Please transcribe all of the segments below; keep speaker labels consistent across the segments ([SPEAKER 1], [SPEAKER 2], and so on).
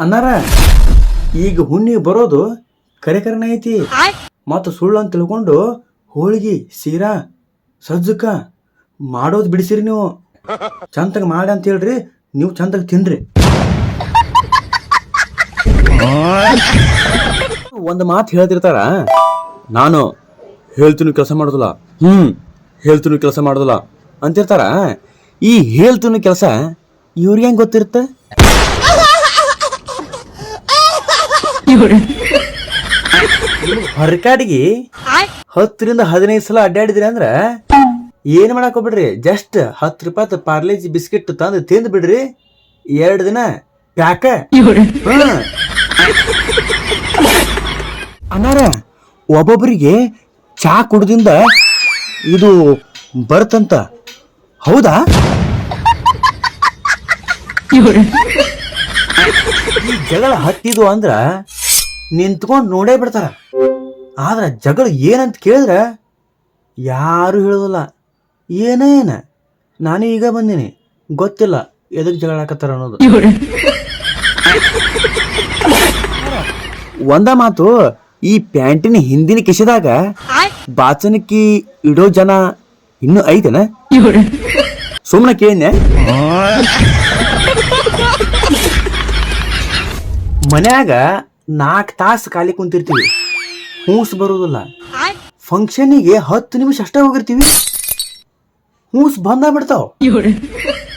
[SPEAKER 1] ಅನ್ನಾರ ಈಗ ಹುಣ್ಣಿ ಬರೋದು ಕರೆಕರನ ಐತಿ ಮತ್ತು ಸುಳ್ಳು ಅಂತ ತಿಳ್ಕೊಂಡು ಹೋಳಿಗೆ ಸೀರಾ ಸಜ್ಜಕ ಮಾಡೋದು ಬಿಡಿಸಿರಿ ನೀವು. ಚಂತಗ ಮಾಡಿ ಅಂತ ಹೇಳ್ರಿ, ನೀವು ಚಂತಗ ತಿನ್ರಿ. ಒಂದು ಮಾತು ಹೇಳ್ತಿರ್ತಾರ, ನಾನು ಹೇಳ್ತೀನಿ ಕೆಲಸ ಮಾಡೋದಿಲ್ಲ, ಹೇಳ್ತೀನಿ ಕೆಲಸ ಮಾಡೋದಿಲ್ಲ ಅಂತಿರ್ತಾರ. ಈ ಹೇಳ್ತೀನಿ ಕೆಲಸ ಇವ್ರಿಗೆ ಹೆಂಗೆ ಗೊತ್ತಿರುತ್ತೆ? ಹೊರಕಾಡಿಗೆ 10-15 ಸಲ ಅಡ್ಡಾಡಿದ್ರಿ ಅಂದ್ರ ಏನ್ ಮಾಡಕ್ ಹೋಗ್ಬಿಡ್ರಿ, ಜಸ್ಟ್ 10 ರೂಪಾಯಿ ಪಾರ್ಲೇಜಿ ಬಿಸ್ಕೆಟ್ ತಂದು ತಿಂದ್ ಬಿಡ್ರಿ, 2 ದಿನ ಪ್ಯಾಕ. ಅನ್ನಾರ ಒಬ್ಬೊಬ್ಬರಿಗೆ ಚಾ ಕುಡ್ದಿಂದ ಇದು ಬರ್ತಂತ, ಹೌದಾ? ಈ ಜಗಳ ಹತ್ತಿದು ಅಂದ್ರ ನಿಂತ್ಕೊಂಡು ನೋಡೇ ಬಿಡ್ತಾರ. ಆದ್ರ ಜಗಳ ಏನಂತ ಕೇಳಿದ್ರ ಯಾರು ಹೇಳೋದಿಲ್ಲ. ಏನ ನಾನು ಈಗ ಬಂದೀನಿ, ಗೊತ್ತಿಲ್ಲ ಎದಕ್ ಜಗಳ ಹಾಕತ್ತಾರ ಅನ್ನೋದು. ಒಂದ ಮಾತು, ಈ ಪ್ಯಾಂಟಿನ ಹಿಂದಿನ ಕಿಶೆದಾಗ ಬಾಚನಕ್ಕಿ ಇಡೋ ಜನ ಇನ್ನೂ ಐತೆನ? ಸುಮ್ಮನೆ ಕೇಳ್ನೆ. ಮನ್ಯಾಗ 4 ತಾಸು ಖಾಲಿ ಕುಂತಿರ್ತೀವಿ, ಹೂಸ್ ಬರೋದಿಲ್ಲ. ಫಂಕ್ಷನಿಗೆ 10 ನಿಮಿಷ ಅಷ್ಟೇ ಹೋಗಿರ್ತೀವಿ, ಹೂಸ್ ಬಂದ ಬಿಡ್ತಾವ.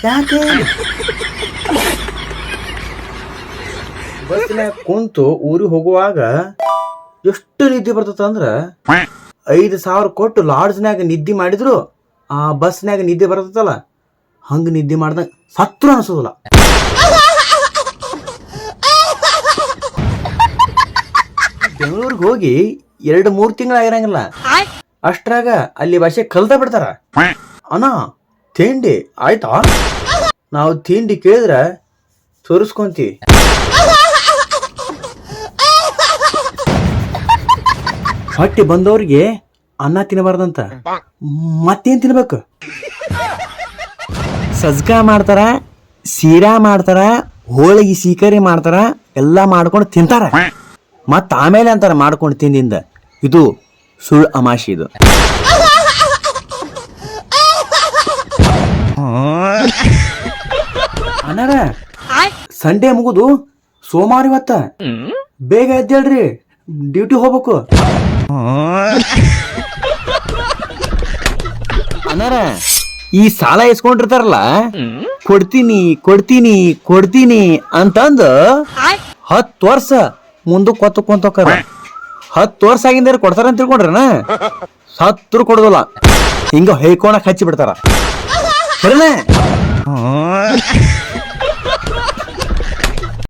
[SPEAKER 1] ಯಾಕೆ? ಬಸ್ನ್ಯಾಗ ಕುಂತು ಊರಿಗೆ ಹೋಗುವಾಗ ಎಷ್ಟು ನಿದ್ದೆ ಬರ್ತದಂದ್ರ 5,000 ಕೊಟ್ಟು ಲಾಡ್ಜ್ನ್ಯಾಗ ನಿದ್ದೆ ಮಾಡಿದ್ರು ಆ ಬಸ್ನ್ಯಾಗ ನಿದ್ದೆ ಬರ್ತದಲ್ಲ, ಹಂಗ ನಿದ್ದೆ ಮಾಡ್ದಂಗ ಸತ್ರು ಅನ್ಸೋದಿಲ್ಲ. ಬೆಂಗಳೂರಿಗೆ ಹೋಗಿ 2-3 ತಿಂಗಳ ಆಗಿರಂಗಿಲ್ಲ, ಅಷ್ಟ್ರಾಗ ಅಲ್ಲಿ ಭಾಷೆ ಕಲ್ತ ಬಿಡ್ತಾರ. ಅಣ್ಣ ತಿಂಡಿ ಆಯ್ತಾ? ನಾವು ತಿಂಡಿ ಕೇಳಿದ್ರ ತೋರಿಸ್ಕೊಂತೀವಿ. ಹೊಟ್ಟೆ ಬಂದವ್ರಿಗೆ ಅನ್ನ ತಿನ್ನಬಾರ್ದಂತ, ಮತ್ತೇನ್ ತಿನ್ಬೇಕು? ಸಜ್ಕ ಮಾಡ್ತಾರ, ಸೀರಾ ಮಾಡ್ತಾರ, ಹೋಳಿಗೆ ಸೀಕರಿ ಮಾಡ್ತಾರ, ಎಲ್ಲಾ ಮಾಡ್ಕೊಂಡು ತಿಂತಾರ. ಮತ್ತ ಆಮೇಲೆ ಅಂತಾರ ಮಾಡ್ಕೊಂಡು ತಿಂದಿಂದ. ಇದು ಸುಳ್ಳು ಅಮಾಶಿ. ಇದು ಅಣ್ಣಾರ ಸಂಡೇ ಮುಗುದು ಸೋಮವಾರ ಇವತ್ತ, ಬೇಗ ಎದ್ದೇಳ್ರಿ, ಡ್ಯೂಟಿ ಹೋಗ್ಬೇಕು. ಅಣ್ಣಾರ ಈ ಸಾಲ ಇಸ್ಕೊಂಡಿರ್ತಾರಲ್ಲ, ಕೊಡ್ತೀನಿ ಕೊಡ್ತೀನಿ ಕೊಡ್ತೀನಿ ಅಂತಂದು 10 ವರ್ಷ ಮುಂದಕ್ಕೆ ಕೊತ್ತಕೊಂತೋಕಾರ. 10 ವರ್ಷ ಆಗಿಂದ ಕೊಡ್ತಾರ ಅಂತ ತಿಳ್ಕೊಂಡ್ರನ, ಸತ್ರು ಕೊಡೋದಿಲ್ಲ, ಹಿಂಗ ಹೇಳ್ಕೊಳಕ್ ಹಚ್ಚಿ ಬಿಡ್ತಾರ.